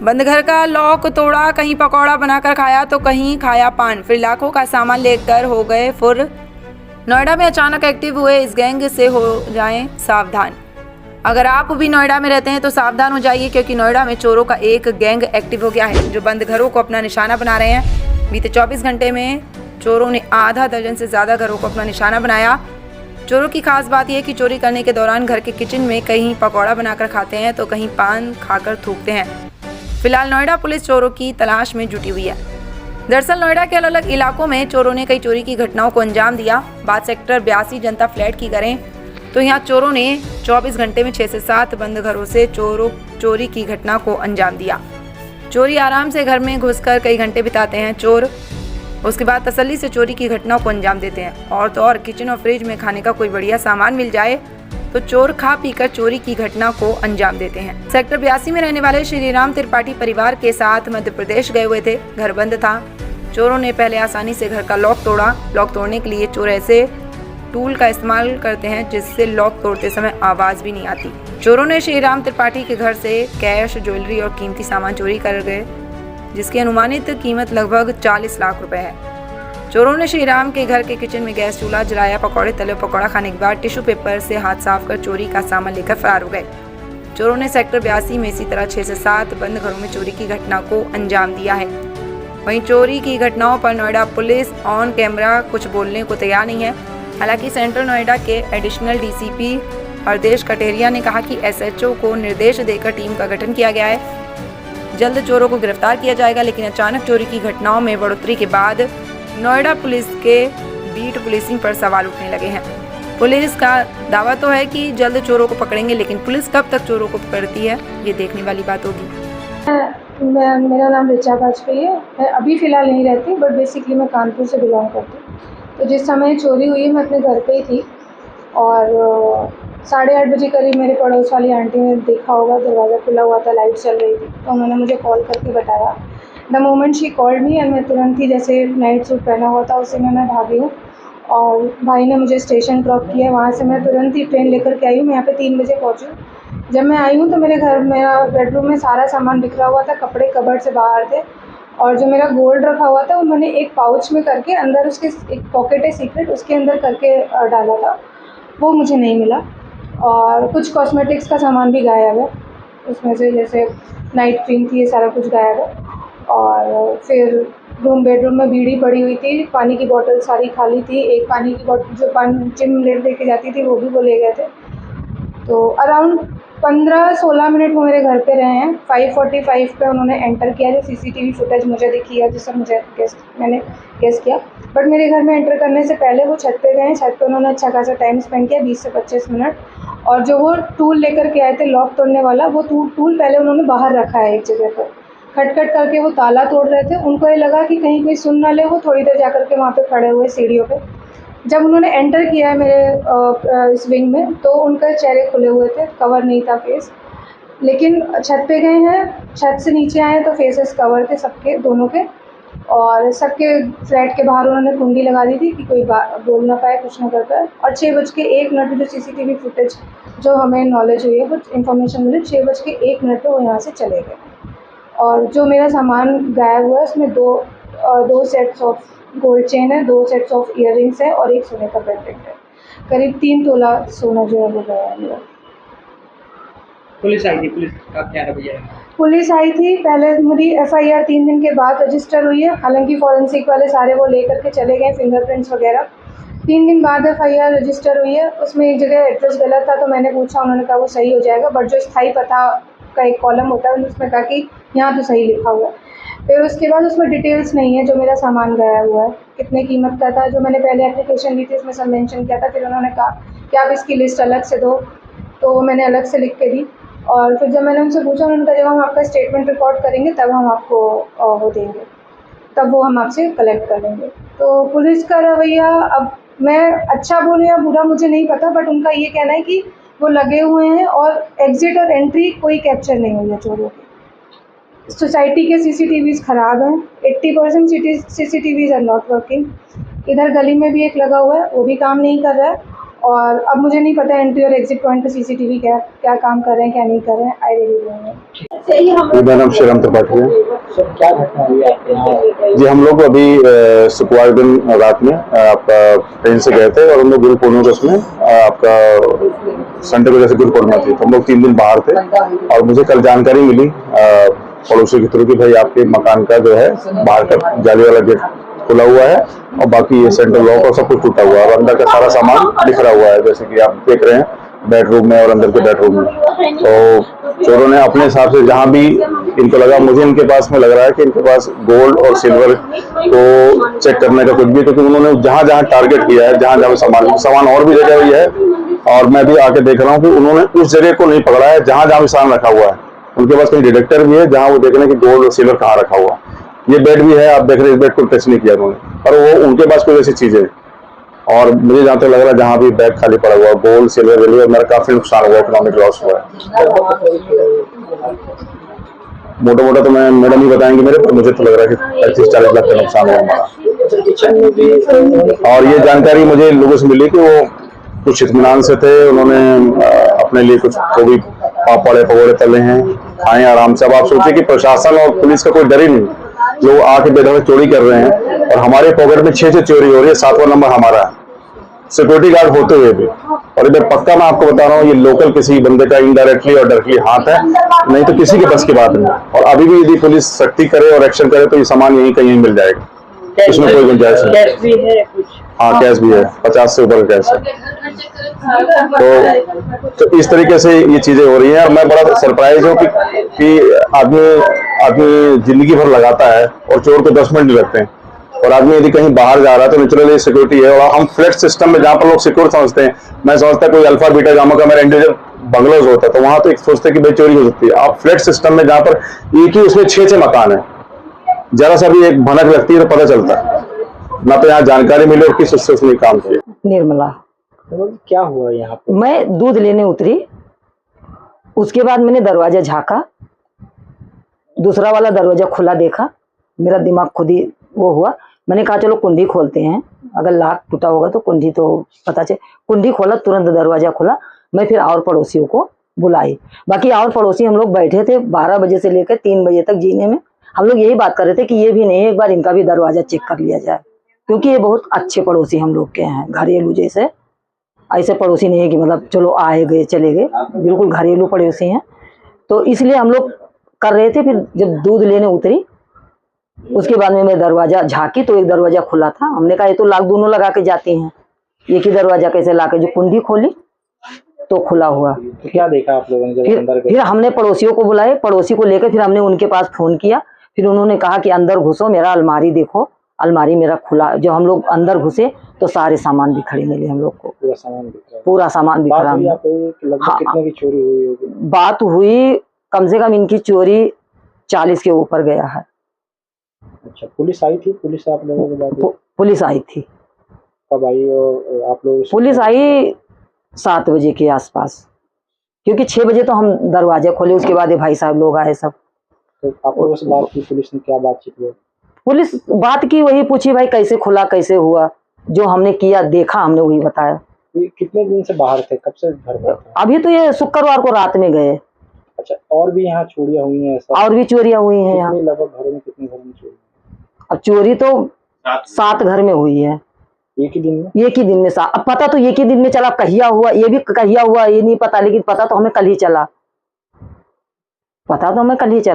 बंद घर का लॉक तोड़ा, कहीं पकौड़ा बनाकर खाया तो कहीं खाया पान, फिर लाखों का सामान लेकर हो गए फुर। नोएडा में अचानक एक्टिव हुए इस गैंग से हो जाएं सावधान। अगर आप भी नोएडा में रहते हैं तो सावधान हो जाइए, क्योंकि नोएडा में चोरों का एक गैंग एक्टिव हो गया है, जो बंद घरों को अपना निशाना बना रहे हैं। बीते 24 घंटे में चोरों ने आधा दर्जन से ज़्यादा घरों को अपना निशाना बनाया। चोरों की खास बात यह कि चोरी करने के दौरान घर के किचन में कहीं पकौड़ा बनाकर खाते हैं तो कहीं पान खाकर थूकते हैं। फिलहाल नोएडा पुलिस चोरों की तलाश में जुटी हुई है। दरअसल नोएडा के अलग अलग इलाकों में चोरों ने कई चोरी की घटनाओं को अंजाम दिया। बात सेक्टर 82 जनता फ्लैट की करें तो यहाँ चोरों ने 24 घंटे में 6 से 7 बंद घरों से चोरी की घटना को अंजाम दिया। चोरी आराम से घर में घुसकर कई घंटे बिताते हैं चोर, उसके बाद तसल्ली से चोरी की घटनाओं को अंजाम देते हैं। और तो और किचन और फ्रिज में खाने का कोई बढ़िया सामान मिल जाए तो चोर खा पीकर चोरी की घटना को अंजाम देते हैं। सेक्टर 82 में रहने वाले श्रीराम त्रिपाठी परिवार के साथ मध्य प्रदेश गए हुए थे। घर बंद था। चोरों ने पहले आसानी से घर का लॉक तोड़ा। लॉक तोड़ने के लिए चोर ऐसे टूल का इस्तेमाल करते हैं जिससे लॉक तोड़ते समय आवाज़ भी नहीं आती। चोरों ने श्रीराम त्रिपाठी के घर से कैश, ज्वेलरी और कीमती सामान चोरी कर गए, जिसकी अनुमानित कीमत लगभग 40 लाख रुपए है। चोरों ने श्रीराम के घर के किचन में गैस चूल्हा जलाया, पकौड़े तले। पकौड़ा खाने के बाद टिश्यू पेपर से हाथ साफ कर चोरी का सामान लेकर फरार हो गए। चोरों ने सेक्टर 82 में इसी तरह 6 से 7 बंद घरों में चोरी की घटना को अंजाम दिया है। वहीं चोरी की घटनाओं पर नोएडा पुलिस ऑन कैमरा कुछ बोलने को तैयार नहीं है। हालांकि सेंट्रल नोएडा के एडिशनल डीसीपी हरदेश कटेरिया ने कहा कि एसएचओ को निर्देश देकर टीम का गठन किया गया है। जल्द चोरों को गिरफ्तार किया जाएगा। लेकिन अचानक चोरी की घटनाओं में बढ़ोतरी के बाद नोएडा पुलिस के बीट पुलिसिंग पर सवाल उठने लगे हैं। पुलिस का दावा तो है कि जल्द चोरों को पकड़ेंगे, लेकिन पुलिस कब तक चोरों को पकड़ती है ये देखने वाली बात होगी। मेरा नाम ऋचा वाजपेयी है। मैं अभी फ़िलहाल नहीं रहती, बट बेसिकली मैं कानपुर से बिलोंग करती हूँ। तो जिस समय चोरी हुई मैं अपने घर पे ही थी और 8:30 बजे करीब मेरे पड़ोस वाली आंटी ने देखा होगा, दरवाज़ा खुला हुआ था, लाइट चल रही थी, तो उन्होंने मुझे कॉल करके बताया। The moment she called me and मैं तुरंत ही, जैसे नाइट सूट पहना हुआ था उसी में मैं भागी हूँ और भाई ने मुझे स्टेशन ड्रॉप किया। वहाँ से मैं तुरंत ही ट्रेन लेकर के आई हूँ। मैं यहाँ पे 3 बजे पहुँची हूँ। जब मैं आई हूँ तो मेरा बेडरूम में सारा सामान बिखरा हुआ था, कपड़े कबर्ड से बाहर थे और जो मेरा गोल्ड रखा हुआ था वो मैंने एक पाउच में करके, अंदर उसके एक पॉकेट है सीक्रेट, उसके अंदर करके डाला था, वो मुझे नहीं मिला। और कुछ कॉस्मेटिक्स का सामान भी गायब है उसमें से, जैसे नाइट क्रीम थी, ये सारा कुछ गायब है। और फिर बेडरूम में बीड़ी पड़ी हुई थी, पानी की बोतल सारी खाली थी। एक पानी की बोतल जो पानी जिम लेके जाती थी वो ले गए थे। तो अराउंड 15-16 मिनट वो मेरे घर पे रहे हैं। 5:45 पे उन्होंने एंटर किया, जो सीसीटीवी फुटेज मुझे दिखी है, जिससे मैंने गेस किया। बट मेरे घर में एंटर करने से पहले वो छत पे गए। छत पे उन्होंने अच्छा खासा टाइम स्पेंड किया, 20 से 25 मिनट। और जो वो टूल लेकर के आए थे लॉक तोड़ने वाला, वो टूल पहले उन्होंने बाहर रखा है एक जगह पर। खटखट करके वो ताला तोड़ रहे थे। उनको ये लगा कि कहीं कोई सुन ना ले, वो थोड़ी देर जा कर के वहाँ पे खड़े हुए सीढ़ियों पे। जब उन्होंने एंटर किया है मेरे इस विंग में, तो उनके चेहरे खुले हुए थे, कवर नहीं था फेस। लेकिन छत पे गए हैं, छत से नीचे आए तो फेसेस कवर थे सबके, दोनों के। और सबके फ्लैट के बाहर उन्होंने कुंडी लगा दी थी कि कोई बोल ना पाए, कुछ ना कर पाए। और 6:01 जो सीसीटीवी फुटेज जो हमें नॉलेज हुई है, वो इन्फॉर्मेशन मिली, 6:01 पे वो यहाँ से चले गए। और जो मेरा सामान गायब हुआ है उसमें दो सेट्स ऑफ गोल्ड चेन है, 2 सेट्स ऑफ ईयररिंग्स है और एक सोने का पेंडेंट है। करीब 3 तोला सोना जो है वो गया है मेरा। पुलिस आई थी, पुलिस का क्या रवैया है? पुलिस आई थी, पहले मेरी एफआईआर 3 दिन के बाद रजिस्टर हुई है। हालांकि फॉरेंसिक वाले सारे वो लेकर के चले गए, फिंगरप्रिंट्स वगैरह। 3 दिन बाद एफआईआर रजिस्टर हुई है। उसमें एक जगह एड्रेस गलत था तो मैंने पूछा, उन्होंने कहा वो सही हो जाएगा। बट जो स्थायी पता का एक कॉलम होता है उसमें कहा कि यहाँ तो सही लिखा हुआ है। फिर उसके बाद उसमें डिटेल्स नहीं है जो मेरा सामान गया हुआ है, कितने कीमत का था, जो मैंने पहले एप्लीकेशन दी थी उसमें सब मेंशन किया था। फिर उन्होंने कहा कि आप इसकी लिस्ट अलग से दो, तो वो मैंने अलग से लिख के दी। और फिर जब मैंने उनसे पूछा, उन्होंने कहा जब हम आपका स्टेटमेंट रिकॉर्ड करेंगे तब हम आपको वो देंगे, तब वो हम आपसे कलेक्ट कर लेंगे। तो पुलिस का रवैया, अब मैं अच्छा बोलूँ या बुरा मुझे नहीं पता, बट उनका ये कहना है कि वो लगे हुए हैं और एग्ज़िट और एंट्री कोई कैप्चर नहीं हुई है चोरों की। सोसाइटी के सीसीटीवीज़ ख़राब हैं, 80% सीसीटीवीज़ आर नॉट वर्किंग। इधर गली में भी एक लगा हुआ है, वो भी काम नहीं कर रहा है। और अब मुझे नहीं पता एंट्री और एग्जिट पॉइंट पे सीसीटीवी क्या काम कर रहे हैं, क्या नहीं कर रहे हैं। I really don't know. मेरा नाम श्रीराम त्रिपाठी है। सर क्या घटना हुई आपके यहाँ? जी, हम लोग अभी शुक्रवार दिन रात में आपका ट्रेन से गए थे और हम लोग गुरु पूर्णिमा को उसमें आपका संडे को जैसे गुरु पूर्णिमा थी तो हम लोग 3 दिन बाहर थे और मुझे कल जानकारी मिली पड़ोसी के थ्रू कि भाई आपके मकान का जो है बाहर का जाली वाला गेट खुला हुआ है और बाकी ये सेंट्रल लॉक और सब कुछ टूटा हुआ है और अंदर का सारा सामान बिखरा हुआ है, जैसे कि आप देख रहे हैं बेडरूम में और अंदर के बेडरूम में। तो चोरों ने अपने हिसाब से जहां भी इनको लगा, मुझे इनके पास में लग रहा है कि इनके पास गोल्ड और सिल्वर को चेक करने का कुछ भी, क्योंकि उन्होंने जहां जहां टारगेट किया है, जहां जहां सामान और भी जगह हुई है और मैं भी आके देख रहा हूँ कि उन्होंने उस जगह को नहीं पकड़ा है जहां जहां भी सामान रखा हुआ है। उनके पास कहीं डिटेक्टर भी है जहां वो देख रहे हैं कि गोल्ड और सिल्वर कहाँ रखा हुआ। ये बेड भी है, आप देख रहे हैं, इस बेड को टच नहीं किया उन्होंने, पर वो उनके पास कोई ऐसी चीजें। और मुझे जहाँ तक लग रहा है जहाँ भी बैग खाली पड़ा हुआ, गोल्ड सिल्वर वेल्यू, मेरा काफी नुकसान हुआ, इकोनॉमिक लॉस हुआ है। मोटा मोटा तो मैं मैडम ही बताएंगे मेरे, पर मुझे तो लग रहा है कि 35-40 लाख का नुकसान हुआ हमारा। और ये जानकारी मुझे लोगों से मिली कि वो कुछ इत्मीनान से थे, उन्होंने अपने लिए कुछ को भी पापड़ पकौड़े तले हैं, खाएं आराम से। अब आप सोचिए कि प्रशासन और पुलिस का कोई डर ही नहीं, जो आके बेधड़क चोरी कर रहे हैं और हमारे पॉकेट में 6 चोरी हो रही है, 7वां नंबर हमारा है, सिक्योरिटी गार्ड होते हुए भी। और इधर पक्का मैं आपको बता रहा हूँ, ये लोकल किसी बंदे का इनडायरेक्टली और डायरेक्टली हाथ है, नहीं तो किसी के बस की बात नहीं। और अभी भी यदि पुलिस सख्ती करे और एक्शन करे तो ये सामान यहीं कहीं मिल जाएगा, इसमें कोई गुंजाइश नहीं। कैश भी है कुछ? हाँ, कैश भी है, 50 से ऊपर कैश है। तो इस तरीके से ये चीजें हो रही हैं और मैं बड़ा सरप्राइज हूँ कि आदमी जिंदगी भर लगाता है और चोर को 10 मिनट नहीं लगते हैं। और आदमी यदि कहीं बाहर जा रहा है तो नेचुरली सिक्योरिटी है। और हम फ्लैट सिस्टम में जहाँ पर लोग सिक्योर समझते हैं, मैं समझता कोई अल्फा बीटा गामा का मेरा इंडिविजुअल बंगलोज होता है तो वहां तो एक सोचते कि भाई चोरी हो सकती है। आप फ्लैट सिस्टम में जहाँ पर एक ही उसमें 6 मकान है, जरा सा भी एक भनक लगती है तो पता चलता है, ना तो यहाँ जानकारी मिले और किस उससे उसने काम किया। निर्मला, तो क्या हुआ यहाँ पे? मैं दूध लेने उतरी, उसके बाद मैंने दरवाजा झाँका, दूसरा वाला दरवाजा खुला देखा, मेरा दिमाग खुद ही वो हुआ। मैंने कहा चलो कुंडी खोलते हैं, अगर लॉक टूटा होगा तो कुंडी तो पता चले। कुंडी खोला, तुरंत दरवाजा खुला। मैं फिर और पड़ोसियों को बुलाई, बाकी और पड़ोसी हम लोग बैठे थे 12 बजे से लेकर 3 बजे तक जीने में। हम लोग यही बात कर रहे थे कि ये भी नहीं, एक बार इनका भी दरवाजा चेक कर लिया जाए, क्योंकि ये बहुत अच्छे पड़ोसी हम लोग के हैं, घरेलू जैसे। ऐसे पड़ोसी नहीं है कि मतलब चलो आए गए चले गए, बिल्कुल घरेलू पड़ोसी हैं। तो इसलिए हम लोग कर रहे थे। फिर जब दूध लेने उतरी उसके बाद में मैं दरवाजा झाँकी तो एक दरवाजा खुला था। हमने कहा ये तो लाख दोनों लगा के जाती हैं, एक ही दरवाजा कैसे ला के। जो कुंडी खोली तो खुला हुआ। तो क्या देखा आप लोगों ने जब अंदर गए? फिर हमने पड़ोसियों को बुलाए, पड़ोसी को लेकर फिर हमने उनके पास फोन किया। फिर उन्होंने कहा कि अंदर घुसो, मेरा अलमारी देखो, अलमारी मेरा खुला। जब हम लोग अंदर घुसे तो सारे सामान बिखरे मिले हम लोग को, पूरा सामान बिखरा? पूरा सामान बिखरा। लगभग कितने की चोरी हुई होगी? बात हुई कम से कम इनकी चोरी 40 के ऊपर गया है। अच्छा, पुलिस आई थी? पुलिस आप लोगों के बाद पुलिस आई थी। कब आई? और आप लोग? पुलिस आई 7 बजे के आसपास, क्योंकि 6 बजे तो हम दरवाजे खोले, उसके बाद ये भाई साहब लोग आए सब। तो आप लोगों से बात की? पुलिस ने क्या बातचीत हुई? पुलिस बात की, वही पूछी भाई कैसे खुला, कैसे हुआ। जो हमने किया देखा हमने वही बताया। ये कितने दिन से बाहर थे? कब से घर पर थे? अभी तो ये शुक्रवार को रात में गए। अच्छा, और भी यहाँ चोरियां हुई हैं ऐसा? और भी चोरियां हुई हैं यहाँ। लगभग घरों में कितने घरों में चोरी? अब चोरी तो 7 घर में हुई है एक ही दिन में? एक ही दिन में। अब पता तो एक ही दिन में चला, कहिया हुआ ये भी कहिया हुआ ये नहीं पता, लेकिन पता तो हमें कल ही चला, पता तो हमें कल ही चला।